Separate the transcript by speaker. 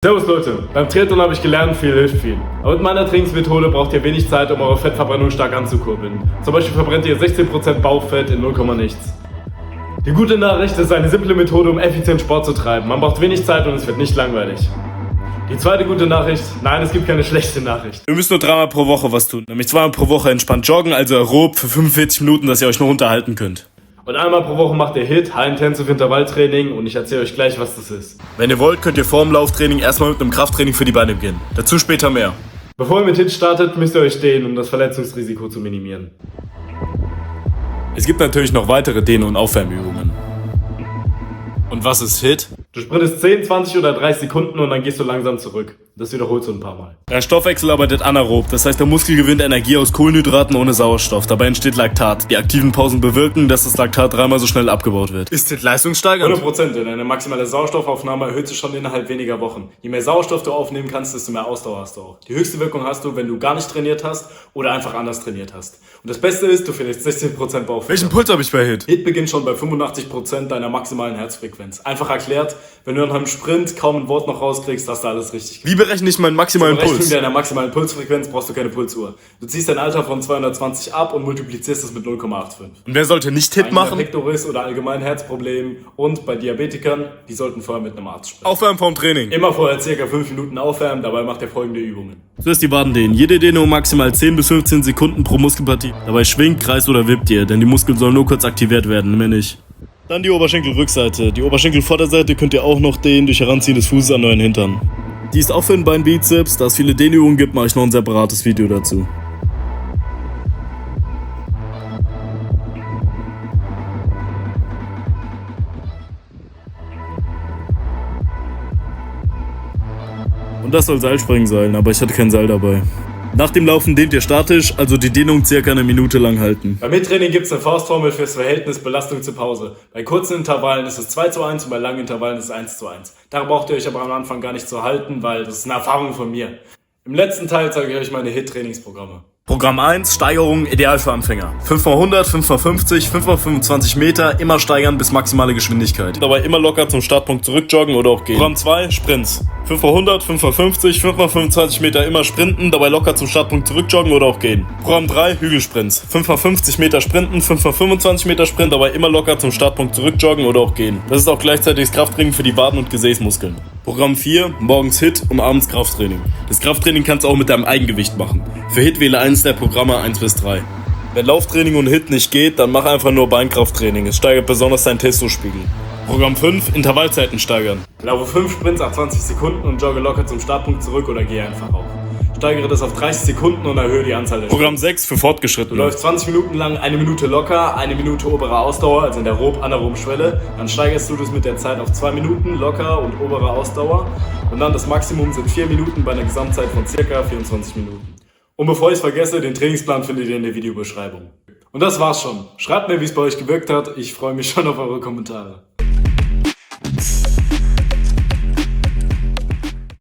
Speaker 1: Servus Leute, beim Triathlon habe ich gelernt, viel hilft viel. Aber mit meiner Trainingsmethode braucht ihr wenig Zeit, um eure Fettverbrennung stark anzukurbeln. Zum Beispiel verbrennt ihr 16% Bauchfett in 0, nichts. Die gute Nachricht ist eine simple Methode, um effizient Sport zu treiben. Man braucht wenig Zeit und es wird nicht langweilig. Die zweite gute Nachricht, nein, es gibt keine schlechte Nachricht.
Speaker 2: Wir müssen nur 3-mal pro Woche was tun. Nämlich 2-mal pro Woche entspannt joggen, also aerob für 45 Minuten, dass ihr euch noch unterhalten könnt.
Speaker 1: Und einmal pro Woche macht ihr HIIT, High Intensive Intervalltraining, und ich erzähle euch gleich, was das ist.
Speaker 2: Wenn ihr wollt, könnt ihr vor dem Lauftraining erstmal mit einem Krafttraining für die Beine beginnen. Dazu später mehr.
Speaker 1: Bevor ihr mit HIIT startet, müsst ihr euch dehnen, um das Verletzungsrisiko zu minimieren.
Speaker 2: Es gibt natürlich noch weitere Dehn- und Aufwärmübungen. Und was ist HIIT?
Speaker 1: Du sprintest 10, 20 oder 30 Sekunden und dann gehst du langsam zurück. Das wiederholst du ein paar Mal.
Speaker 2: Der Stoffwechsel arbeitet anaerob, das heißt der Muskel gewinnt Energie aus Kohlenhydraten ohne Sauerstoff. Dabei entsteht Laktat. Die aktiven Pausen bewirken, dass das Laktat 3-mal so schnell abgebaut wird. Ist HIIT leistungssteigernd?
Speaker 1: 100%, denn deine maximale Sauerstoffaufnahme erhöht sich schon innerhalb weniger Wochen. Je mehr Sauerstoff du aufnehmen kannst, desto mehr Ausdauer hast du auch. Die höchste Wirkung hast du, wenn du gar nicht trainiert hast oder einfach anders trainiert hast. Und das Beste ist, du verlierst 16% Bauchfett.
Speaker 2: Welchen Puls habe ich bei HIIT?
Speaker 1: HIIT beginnt schon bei 85% deiner maximalen Herzfrequenz. Einfach erklärt, wenn du nach einem Sprint kaum ein Wort noch rauskriegst, hast du alles richtig gemacht.
Speaker 2: Wie berechne ich meinen maximalen
Speaker 1: Zur Berechnung
Speaker 2: Puls?
Speaker 1: deiner maximalen Pulsfrequenz brauchst du keine Pulsuhr. Du ziehst dein Alter von 220 ab und multiplizierst es mit 0,85.
Speaker 2: Und wer sollte nicht HIIT machen?
Speaker 1: Pektoris oder allgemein Herzproblemen, und bei Diabetikern, die sollten vorher mit einem Arzt sprechen.
Speaker 2: Aufwärmen vorm Training.
Speaker 1: Immer vorher ca. 5 Minuten aufwärmen, dabei macht ihr folgende Übungen.
Speaker 2: So ist die Wadendehnen. Jede Dehnung maximal 10 bis 15 Sekunden pro Muskelpartie. Dabei schwingt, kreist oder wippt ihr, denn die Muskeln sollen nur kurz aktiviert werden, mehr nicht. Dann die Oberschenkelrückseite. Die Oberschenkelvorderseite könnt ihr auch noch dehnen durch Heranziehen des Fußes an euren Hintern. Die ist auch für den Beinbizeps. Da es viele Dehnübungen gibt, mache ich noch ein separates Video dazu. Und das soll Seilspringen sein, aber ich hatte kein Seil dabei. Nach dem Laufen dehnt ihr statisch, also die Dehnung circa eine Minute lang halten.
Speaker 1: Beim HIIT-Training gibt es eine Faustformel fürs Verhältnis Belastung zu Pause. Bei kurzen Intervallen ist es 2:1 und bei langen Intervallen ist es 1:1. Daran braucht ihr euch aber am Anfang gar nicht zu halten, weil das ist eine Erfahrung von mir. Im letzten Teil zeige ich euch meine HIIT-Trainingsprogramme.
Speaker 2: Programm 1, Steigerung, ideal für Anfänger. 5x100, 5x50, 5x25 Meter, immer steigern bis maximale Geschwindigkeit. Dabei immer locker zum Startpunkt zurückjoggen oder auch gehen. Programm 2, Sprints. 5x100, 5x50, 5x25 Meter immer sprinten, dabei locker zum Startpunkt zurückjoggen oder auch gehen. Programm 3, Hügelsprints. 5x50 Meter sprinten, 5x25 Meter Sprint, dabei immer locker zum Startpunkt zurückjoggen oder auch gehen. Das ist auch gleichzeitig das Krafttraining für die Waden- und Gesäßmuskeln. Programm 4, morgens HIIT und abends Krafttraining. Das Krafttraining kannst du auch mit deinem Eigengewicht machen. Für HIIT wähle eines der Programme 1 bis 3. Wenn Lauftraining und HIIT nicht geht, dann mach einfach nur Beinkrafttraining. Es steigert besonders deinen Testospiegel. Programm 5, Intervallzeiten steigern.
Speaker 1: Laufe 5 Sprints nach 20 Sekunden und jogge locker zum Startpunkt zurück oder gehe einfach auf. Steigere das auf 30 Sekunden und erhöhe die Anzahl der
Speaker 2: Programm 6 für
Speaker 1: Du
Speaker 2: Fortgeschrittene.
Speaker 1: läufst 20 Minuten lang 1 Minute locker, 1 Minute obere Ausdauer, also in der anaeroben Schwelle. Dann steigerst du das mit der Zeit auf 2 Minuten locker und obere Ausdauer. Und dann das Maximum sind 4 Minuten bei einer Gesamtzeit von ca. 24 Minuten. Und bevor ich es vergesse, den Trainingsplan findet ihr in der Videobeschreibung. Und das war's schon. Schreibt mir, wie es bei euch gewirkt hat. Ich freue mich schon auf eure Kommentare.